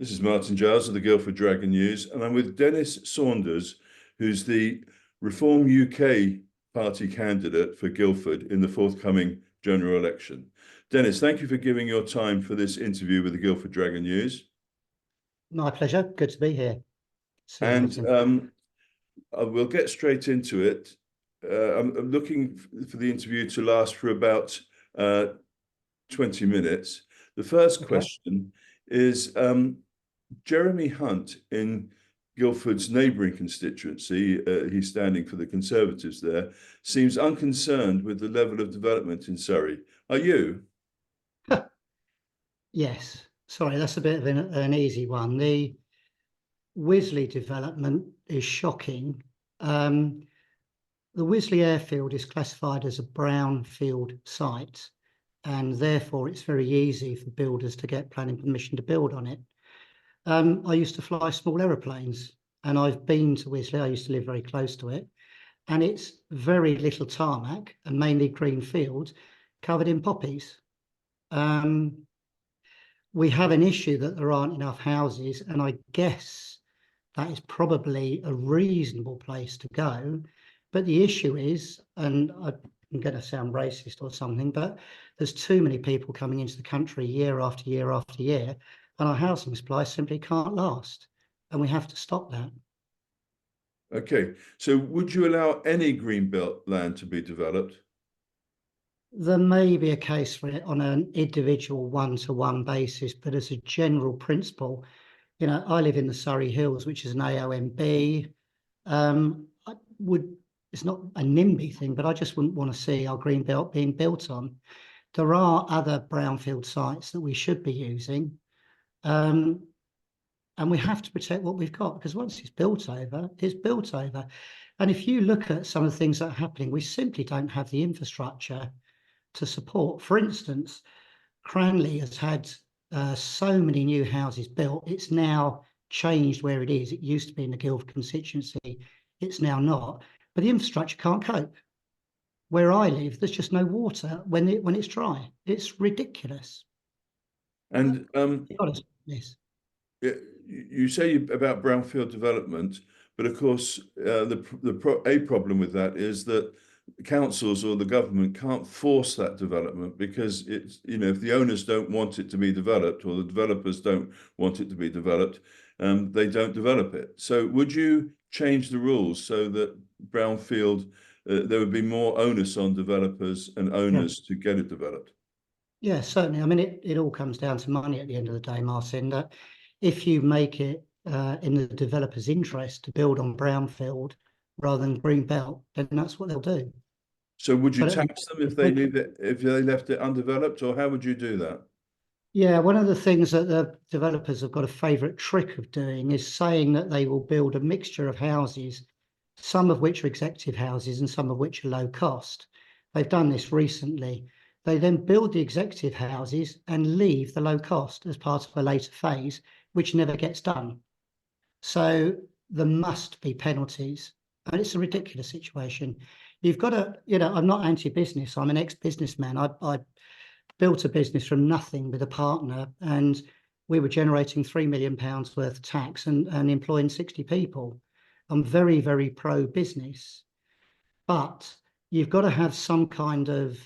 This is Martin Giles of the Guildford Dragon News, and I'm with Dennis Saunders, who's the Reform UK Party candidate for Guildford in the forthcoming general election. Dennis, thank you for giving your time for this interview with the Guildford Dragon News. My pleasure. Good to be here. And we'll get straight into it. I'm looking for the interview to last for about 20 minutes. The first question is, Jeremy Hunt in Guildford's neighbouring constituency, he's standing for the Conservatives there, seems unconcerned with the level of development in Surrey. Are you? Yes. Sorry, that's a bit of an easy one. The Wisley development is shocking. The Wisley airfield is classified as a brownfield site, and therefore it's very easy for builders to get planning permission to build on it. I used to fly small aeroplanes, and I've been to Wisley. I used to live very close to it, and it's very little tarmac and mainly green fields covered in poppies. We have an issue that there aren't enough houses, and I guess that is probably a reasonable place to go. But the issue is, and I'm going to sound racist or something, but there's too many people coming into the country year after year after year, and our housing supply simply can't last, and we have to stop that. Okay, so would you allow any greenbelt land to be developed? There may be a case for it on an individual one-to-one basis, but as a general principle, you know, I live in the Surrey Hills, which is an AONB. It's not a NIMBY thing, but I just wouldn't want to see our greenbelt being built on. There are other brownfield sites that we should be using. And we have to protect what we've got, because once it's built over, it's built over. And if you look at some of the things that are happening, we simply don't have the infrastructure to support. For instance, Cranley has had so many new houses built. It's now changed where it is. It used to be in the Guildford constituency. It's now not. But the infrastructure can't cope. Where I live, there's just no water when it's dry. It's ridiculous. And Yes. You say about brownfield development, but of course, a problem with that is that councils or the government can't force that development, because it's, you know, if the owners don't want it to be developed or the developers don't want it to be developed, they don't develop it. So would you change the rules so that brownfield, there would be more onus on developers and owners to get it developed? Yeah, certainly. I mean, it all comes down to money at the end of the day, Martin, that if you make it in the developer's interest to build on brownfield rather than green belt, then that's what they'll do. So would you tax them if they left it undeveloped, or how would you do that? Yeah, one of the things that the developers have got a favourite trick of doing is saying that they will build a mixture of houses, some of which are executive houses and some of which are low cost. They've done this recently. They then build the executive houses and leave the low cost as part of a later phase, which never gets done. So there must be penalties, and it's a ridiculous situation. You've got to, you know, I'm not anti-business. I'm an ex-businessman. I built a business from nothing with a partner, and we were generating £3 million worth of tax and employing 60 people. I'm very, very pro-business, but you've got to have some kind of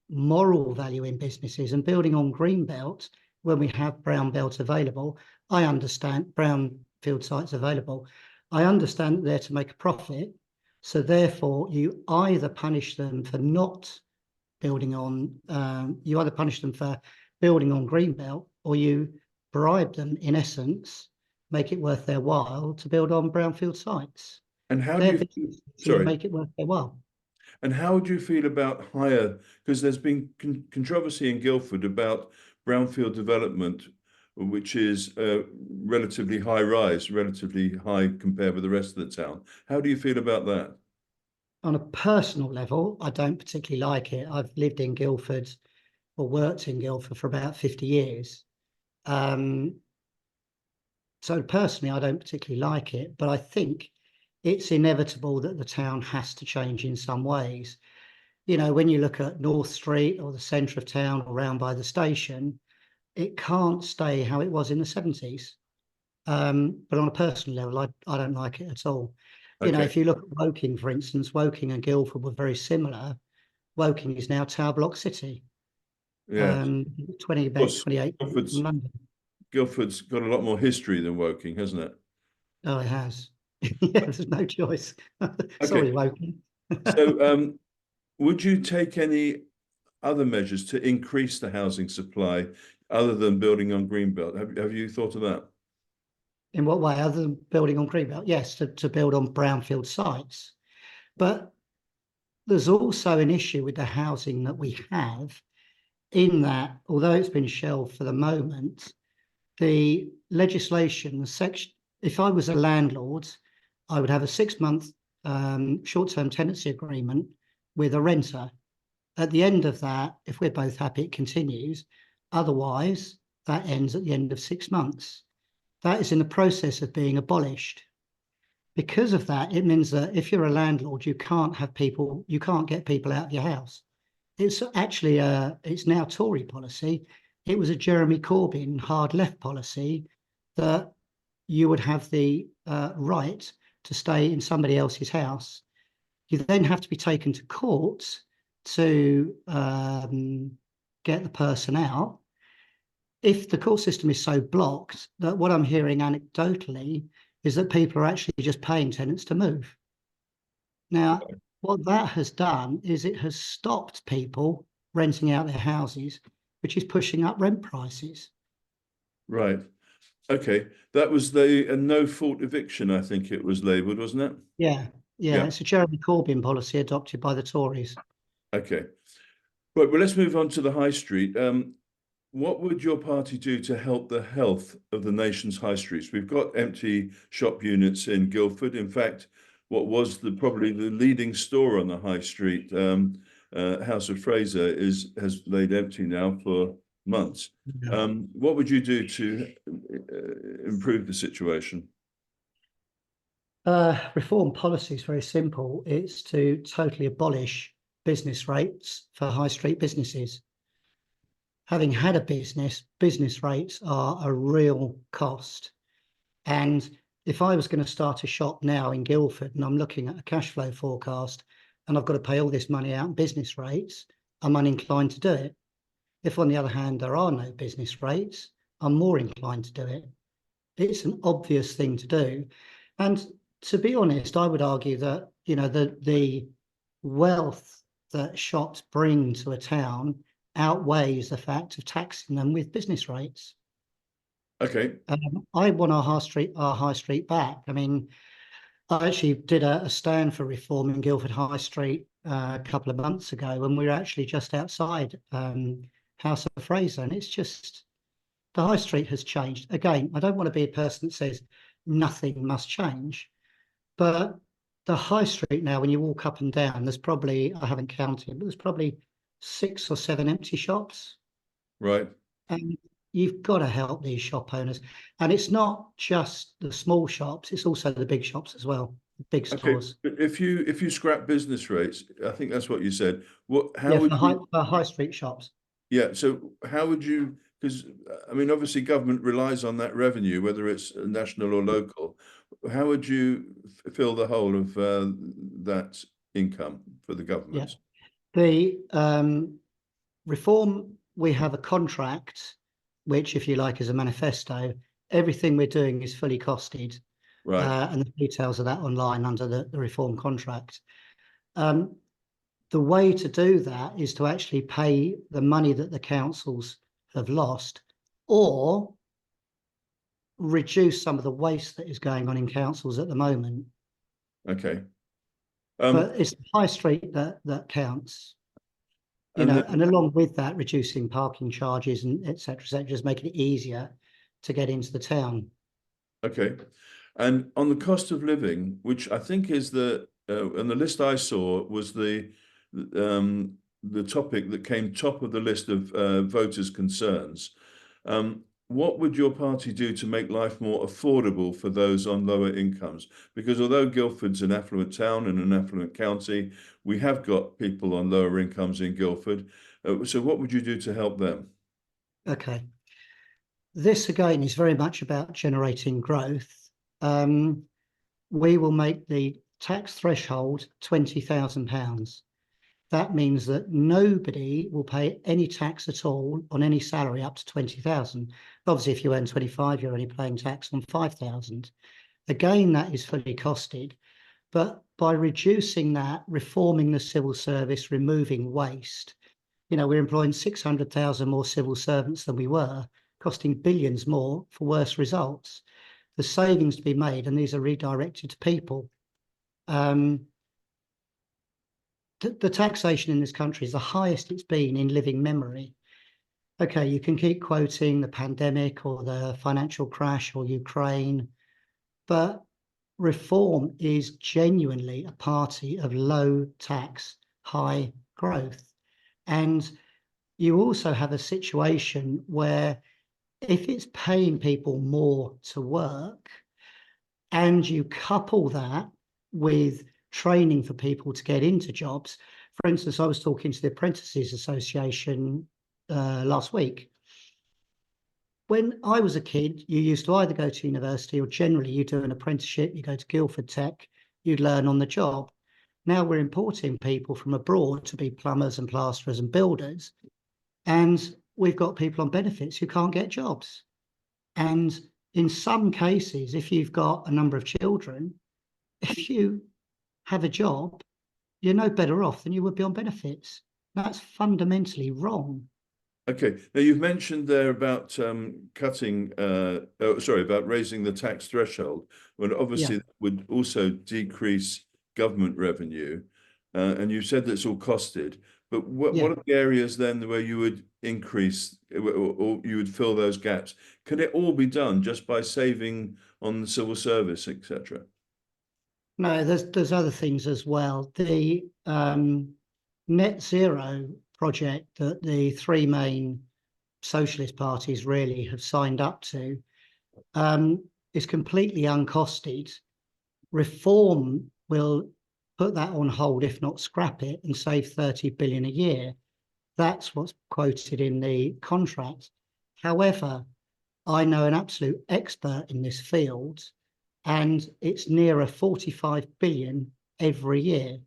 moral value in businesses, and building on greenbelt when we have brown belt available. I understand brownfield sites available. I understand that they're to make a profit. So therefore, you either punish them for not building on, you either punish them for building on greenbelt, or you bribe them, in essence, make it worth their while to build on brownfield sites. And how do you make it worth their while? And how would you feel about higher, because there's been controversy in Guildford about brownfield development, which is relatively high rise, relatively high compared with the rest of the town. How do you feel about that? On a personal level, I don't particularly like it. I've lived in Guildford or worked in Guildford for about 50 years. So personally, I don't particularly like it, but I think it's inevitable that the town has to change in some ways. You know, when you look at North Street or the centre of town or round by the station, it can't stay how it was in the 70s. But on a personal level, I don't like it at all. You know, Okay. if you look at Woking, for instance, Woking and Guildford were very similar. Woking is now Tower Block City, Yeah. 20 Of bed, course, 28 from Guildford's London. Guildford's got a lot more history than Woking, hasn't it? Oh, it has. Yeah, there's no choice. Okay. Sorry, Woking. So, would you take any other measures to increase the housing supply other than building on Greenbelt? Have you thought of that? In what way, other than building on Greenbelt? Yes, to build on brownfield sites. But there's also an issue with the housing that we have, in that, although it's been shelved for the moment, the legislation, the section, if I was a landlord, I would have a 6-month short-term tenancy agreement with a renter. At the end of that, if we're both happy, it continues. Otherwise, that ends at the end of 6 months. That is in the process of being abolished. Because of that, it means that if you're a landlord, you can't get people out of your house. It's actually it's now Tory policy. It was a Jeremy Corbyn hard left policy that you would have the right to stay in somebody else's house. You then have to be taken to court to get the person out. If the court system is so blocked, that what I'm hearing anecdotally is that people are actually just paying tenants to move. Now, what that has done is it has stopped people renting out their houses, which is pushing up rent prices. Right. Okay. That was the no-fault eviction, I think it was labelled, wasn't it? Yeah, Yeah. it's a Jeremy Corbyn policy adopted by the Tories. Okay. Right, well, let's move on to the high street. What would your party do to help the health of the nation's high streets? We've got empty shop units in Guildford. In fact, what was probably the leading store on the high street, House of Fraser, has laid empty now for months. Yeah. What would you do to improve the situation? Reform policy is very simple. It's to totally abolish business rates for high street businesses. Having had a business rates are a real cost. And if I was going to start a shop now in Guildford and I'm looking at a cash flow forecast and I've got to pay all this money out in business rates, I'm uninclined to do it. If, on the other hand, there are no business rates, I'm more inclined to do it. It's an obvious thing to do. And to be honest, I would argue that, you know, the wealth that shops bring to a town outweighs the fact of taxing them with business rates. Okay. I want our high street back. I mean, I actually did a stand for reform in Guildford High Street a couple of months ago, and we were actually just outside House of Fraser, and it's just the high street has changed. Again, I don't want to be a person that says nothing must change, but the high street now, when you walk up and down, there's probably, I haven't counted, but there's probably 6 or 7 empty shops. Right. And you've got to help these shop owners. And it's not just the small shops, it's also the big shops as well, big Okay. stores. But if you scrap business rates, I think that's what you said. How Yeah, would you? for high street shops. Yeah, so how would you, because I mean, obviously government relies on that revenue, whether it's national or local. How would you fill the whole of that income for the Yeah. government? The reform, we have a contract, which, if you like, is a manifesto. Everything we're doing is fully costed. Right. And the details of that online under the reform contract. The way to do that is to actually pay the money that the councils have lost, or reduce some of the waste that is going on in councils at the moment. Okay. But it's the high street that counts, you And know, then, and along with that, reducing parking charges and et cetera, just making it easier to get into the town. okay. And on the cost of living, which I think is and the list I saw was the topic that came top of the list of voters' concerns. What would your party do to make life more affordable for those on lower incomes? Because although Guildford's an affluent town and an affluent county, we have got people on lower incomes in Guildford. So what would you do to help them? Okay. this again is very much about generating growth. We will make the tax threshold £20,000. That means that nobody will pay any tax at all on any salary up to 20,000. Obviously, if you earn 25, you're only paying tax on 5,000. Again, that is fully costed. But by reducing that, reforming the civil service, removing waste, we're employing 600,000 more civil servants than we were, costing billions more for worse results. The savings to be made, and these are redirected to people. The taxation in this country is the highest it's been in living memory. Okay, you can keep quoting the pandemic or the financial crash or Ukraine, but reform is genuinely a party of low tax, high growth. And you also have a situation where if it's paying people more to work and you couple that with training for people to get into jobs. For instance, I was talking to the Apprentices Association last week. When I was a kid, you used to either go to university or generally you do an apprenticeship, you go to Guildford Tech, you'd learn on the job. Now we're importing people from abroad to be plumbers and plasterers and builders. And we've got people on benefits who can't get jobs. And in some cases, if you've got a number of children, if you have a job, you're no better off than you would be on benefits. That's fundamentally wrong. Okay. Now you've mentioned there about about raising the tax threshold. Well, obviously that would also decrease government revenue, and you said that's all costed. But what are the areas then where you would increase or you would fill those gaps? Can it all be done just by saving on the civil service, etc.? No, there's other things as well. The net zero project that the three main socialist parties really have signed up to is completely uncosted. Reform will put that on hold, if not scrap it, and save 30 billion a year. That's what's quoted in the contract. However, I know an absolute expert in this field, and it's nearer 45 billion every year.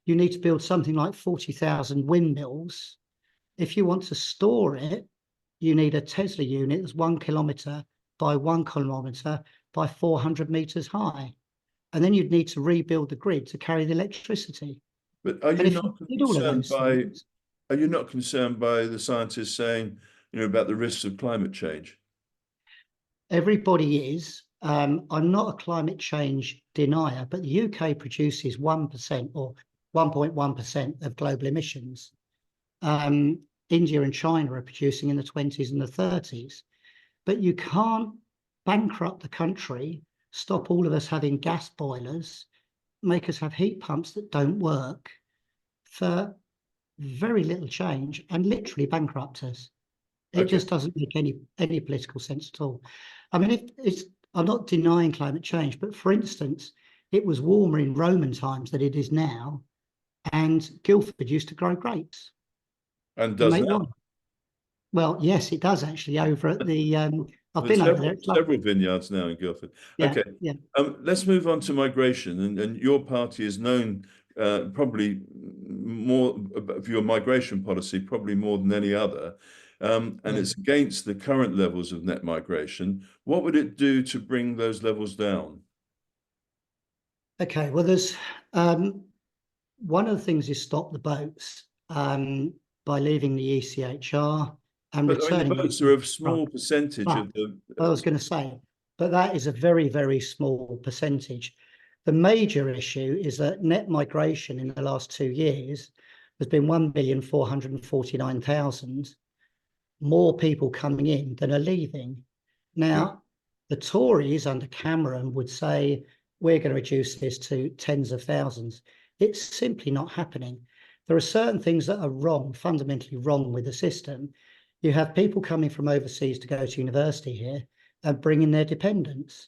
You need to build something like 40,000 windmills. If you want to store it, you need a Tesla unit that's 1 kilometre by 1 kilometre by 400 metres high. And then you'd need to rebuild the grid to carry the electricity. But are you not concerned by the scientists saying, about the risks of climate change? Everybody is. I'm not a climate change denier, but the UK produces 1% or 1.1% of global emissions. India and China are producing in the 20s and the 30s. But you can't bankrupt the country, stop all of us having gas boilers, make us have heat pumps that don't work for very little change and literally bankrupt us. It just doesn't make any political sense at all. I mean, I'm not denying climate change, but for instance, it was warmer in Roman times than it is now, and Guildford used to grow grapes. And does now? Wine. Well, yes, it does actually. Over at the I've There's been over there. Several vineyards now in Guildford. Okay. Yeah. Let's move on to migration, and your party is known probably more for your migration policy, probably more than any other. And it's against the current levels of net migration. What would it do to bring those levels down? Okay, well, there's one of the things is stop the boats by leaving the ECHR and returning. The boats are a small percentage of the. I was going to say, but that is a very, very small percentage. The major issue is that net migration in the last 2 years has been 1,449,000 more people coming in than are leaving. Now, the Tories under Cameron would say, we're going to reduce this to tens of thousands. It's simply not happening. There are certain things that are wrong, fundamentally wrong with the system. You have people coming from overseas to go to university here and bringing their dependents.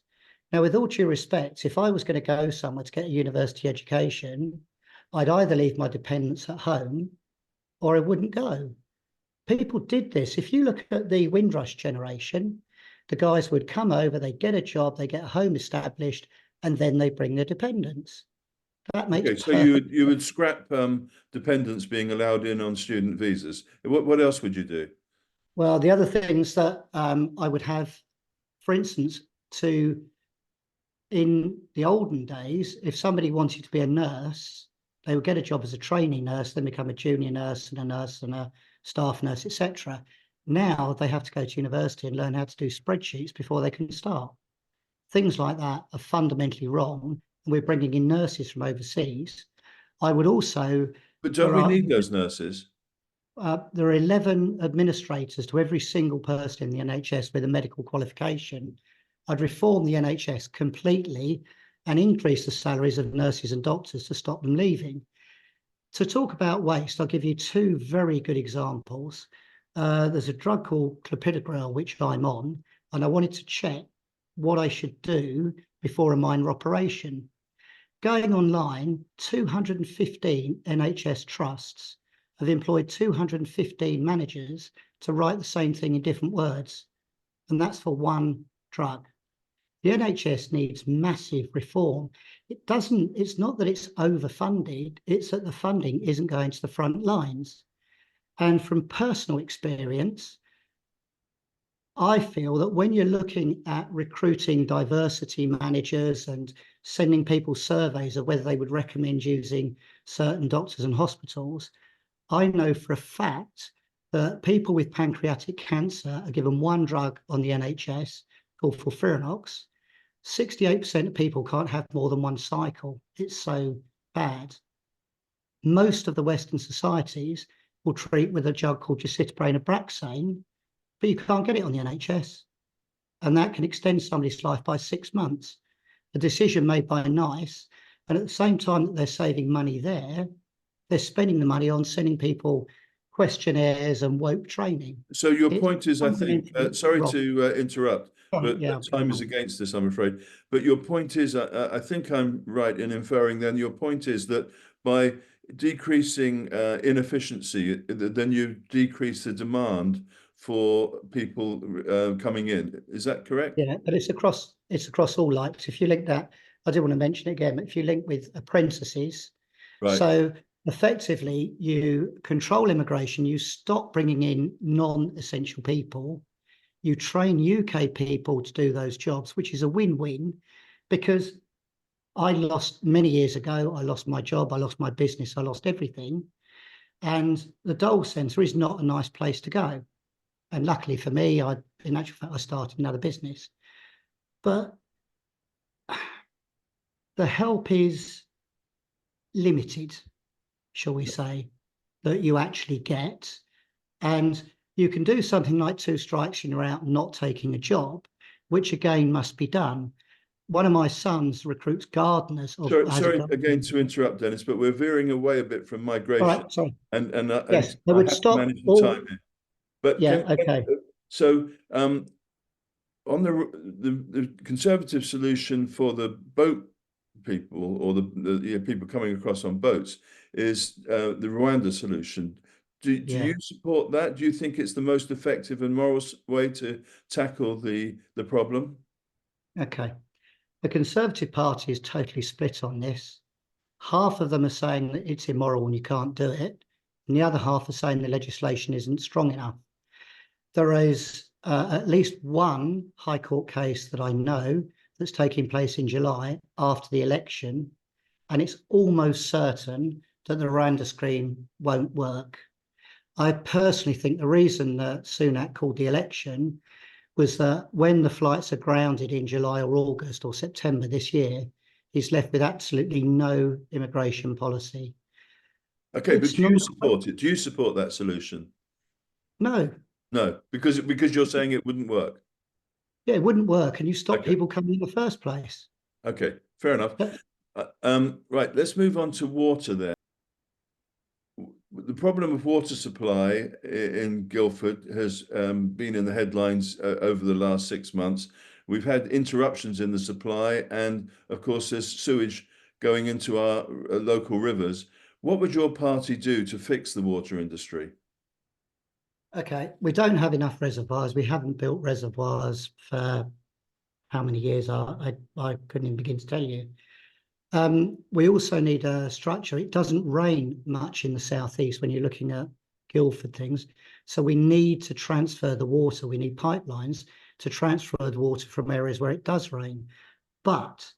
Now, with all due respect, if I was going to go somewhere to get a university education, I'd either leave my dependents at home or I wouldn't go. People did this. If you look at the Windrush generation, The guys would come over, they get a job, they get a home established, and then they bring their dependents. That makes Okay, so perfect. you would scrap dependents being allowed in on student visas. What else would you do? Well, the other things that I would have, for instance, in the olden days, if somebody wanted to be a nurse, they would get a job as a trainee nurse, then become a junior nurse and a staff nurse, etc. Now they have to go to university and learn how to do spreadsheets before they can start. Things like that are fundamentally wrong, and we're bringing in nurses from overseas. I would also, But don't we need those nurses? there are 11 administrators to every single person in the NHS with a medical qualification. I'd reform the NHS completely and increase the salaries of nurses and doctors to stop them leaving. To talk about waste, I'll give you two very good examples. There's a drug called clopidogrel, which I'm on, and I wanted to check what I should do before a minor operation. Going online, 215 NHS trusts have employed 215 managers to write the same thing in different words, and that's for one drug. The NHS needs massive reform. It's not that it's overfunded, it's that the funding isn't going to the front lines. And from personal experience, I feel that when you're looking at recruiting diversity managers and sending people surveys of whether they would recommend using certain doctors and hospitals, I know for a fact that people with pancreatic cancer are given one drug on the NHS called FOLFIRINOX. 68% of people can't have more than one cycle. It's so bad. Most of the Western societies will treat with a drug called gesistebrine Abraxane, but you can't get it on the NHS. And that can extend somebody's life by 6 months. A decision made by NICE, and at the same time that they're saving money there, they're spending the money on sending people questionnaires and woke training. So your It's point is, I think, sorry wrong. to interrupt, but Yeah, time is against this, I'm afraid. But your point is, I think I'm right in inferring then your point is that by decreasing inefficiency, then you decrease the demand for people coming in. Is that correct? Yeah, but it's across all likes. If you link that, I do want to mention it again, but if you link with apprentices, Right. so effectively you control immigration, you stop bringing in non-essential people, you train UK people to do those jobs, which is a win-win, because I lost many years ago, I lost my job, I lost my business, I lost everything. And the Dole Centre is not a nice place to go. And luckily for me, in actual fact, I started another business. But the help is limited, shall we say, that you actually get. And you can do something like 2 strikes and you're out not taking a job, which again must be done. One of my sons recruits gardeners. Sorry again to interrupt, Dennis, but we're veering away a bit from All migration, right, sorry. and Yes, they I would have to stop manage the all. time here. But Yeah, okay. so on the conservative solution for the boat people or the people coming across on boats is the Rwanda solution. Do Yeah, you support that? Do you think it's the most effective and moral way to tackle the problem? okay. The Conservative Party is totally split on this. Half of them are saying that it's immoral and you can't do it, and the other half are saying the legislation isn't strong enough. There is at least one High Court case that I know that's taking place in July after the election, and it's almost certain that the Rwanda scheme won't work. I personally think the reason that Sunak called the election was that when the flights are grounded in July or August or September this year, he's left with absolutely no immigration policy. Okay, but It's do not, you support it? Do you support that solution? no, No, because you're saying it wouldn't work. yeah, it wouldn't work. And you stop Okay, people coming in the first place. okay, fair enough. But Right, let's move on to water then. The problem of water supply in Guildford has been in the headlines over the last 6 months. We've had interruptions in the supply, and of course, there's sewage going into our local rivers. What would your party do to fix the water industry? Okay, we don't have enough reservoirs. We haven't built reservoirs for how many years? I couldn't even begin to tell you. We also need a structure. It doesn't rain much in the southeast when you're looking at Guildford things. So we need to transfer the water. We need pipelines to transfer the water from areas where it does rain. But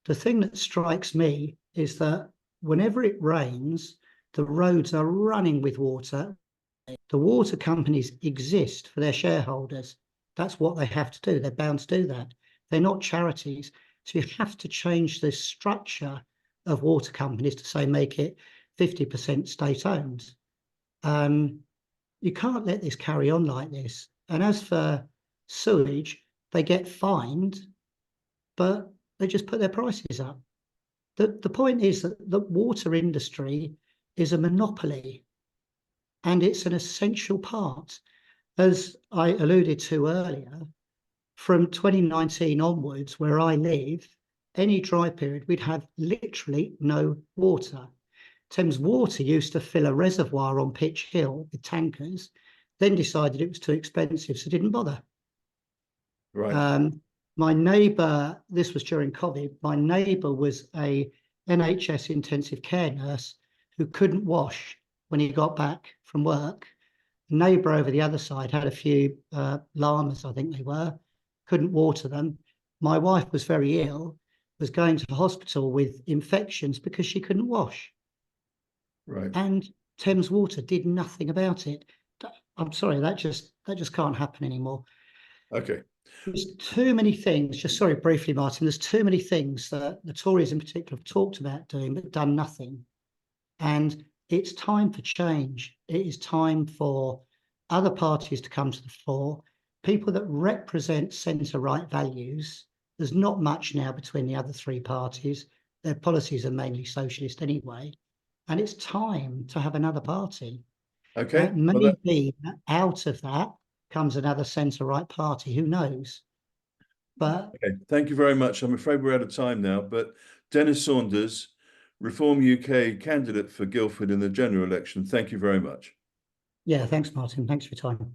the thing that strikes me is that whenever it rains, the roads are running with water. The water companies exist for their shareholders. That's what they have to do. They're bound to do that. They're not charities. So you have to change the structure of water companies to say make it 50% state owned. You can't let this carry on like this. And as for sewage, they get fined, but they just put their prices up. The point is that the water industry is a monopoly, and it's an essential part. As I alluded to earlier, from 2019 onwards, where I live, any dry period, we'd have literally no water. Thames Water used to fill a reservoir on Pitch Hill with tankers, then decided it was too expensive, so didn't bother. Right. My neighbour, this was during COVID, my neighbour was a NHS intensive care nurse who couldn't wash when he got back from work. The neighbour over the other side had a few llamas, I think they were, couldn't water them. My wife was very ill, was going to the hospital with infections because she couldn't wash. Right. And Thames Water did nothing about it. I'm sorry, that just can't happen anymore. Okay. There's too many things, just sorry, briefly, Martin, there's too many things that the Tories in particular have talked about doing, but done nothing. And it's time for change. It is time for other parties to come to the fore, people that represent centre-right values. There's not much now between the other three parties. Their policies are mainly socialist anyway. And it's time to have another party. Okay. Maybe out of that comes another centre-right party, who knows? But okay. Thank you very much. I'm afraid we're out of time now, but Dennis Saunders, Reform UK candidate for Guildford in the general election. Thank you very much. yeah, thanks, Martin. Thanks for your time.